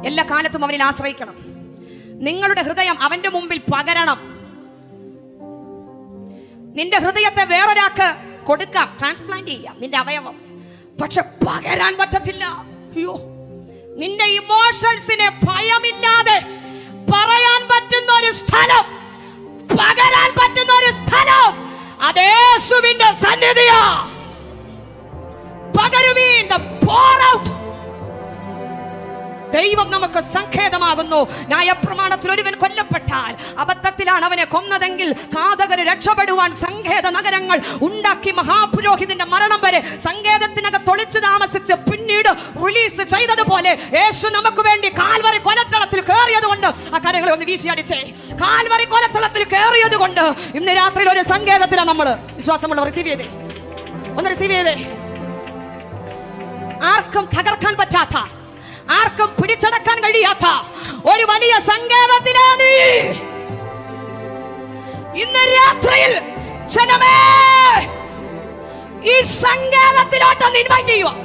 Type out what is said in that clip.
എല്ലാ കാലത്തും അവനിൽ ആശ്രയിക്കണം. നിങ്ങളുടെ ഹൃദയം അവന്റെ മുമ്പിൽ പകരണം. നിന്റെ ഹൃദയത്തെ വേറൊരാൾക്ക് കൊടുക്കാം, ട്രാൻസ്പ്ലാന്റ് ചെയ്യാം നിന്റെ അവയവം, പക്ഷെ പകരാൻ പറ്റത്തില്ല. അയ്യോ, നിന്റെ ഇമോഷൻസിനെ ഭയമില്ലാതെ പറയാൻ പറ്റുന്ന ഒരു സ്ഥലം, പകരാൻ പറ്റുന്ന ഒരു സ്ഥലം അത് യേശുവിന്റെ സന്നിധിയാ. പകരുവീൻ, pour out. ദൈവം നമുക്ക് സങ്കേതമാകുന്നു. ന്യായപ്രമാണത്തിൽ ഒരുവൻ കൊല്ലപ്പെട്ടാൽ അബദ്ധത്തിലാണ് അവനെ കൊന്നതെങ്കിൽ ഘാതകന് രക്ഷപ്പെടുവാൻ സങ്കേത നഗരങ്ങൾ ഉണ്ടാക്കി മഹാപുരോഹിതന്റെ മരണം വരെ സങ്കേതത്തിനകത്ത് ഒളിച്ചു താമസിച്ച് പിന്നീട് റിലീസ് ചെയ്തതുപോലെ യേശു നമുക്ക് വേണ്ടി കാൽവറി കൊലത്തളത്തിൽ കയറിയത് കൊണ്ട്, ആ കരകളെ ഒന്ന് വീശിയടിച്ചേ, കാൽവറി കൊലത്തളത്തിൽ കയറിയത് കൊണ്ട് ഇന്ന് രാത്രിയിൽ ഒരു സങ്കേതത്തിലാണ് നമ്മൾ. വിശ്വാസമുള്ള റിസീവ് ചെയ്തേ, ഒന്ന് റിസീവ് ചെയ്തേ. ആർക്കും തകർക്കാൻ പറ്റാത്ത, ആർക്കും പിടിച്ചടക്കാൻ കഴിയാത്ത ഒരു വലിയ സങ്കേതത്തിലാണ് ഇന്ന് രാത്രിയിൽ ജനമേ. ഈ സങ്കേതത്തിലോട്ടൊന്ന് ഇൻവൈറ്റ് ചെയ്യുക.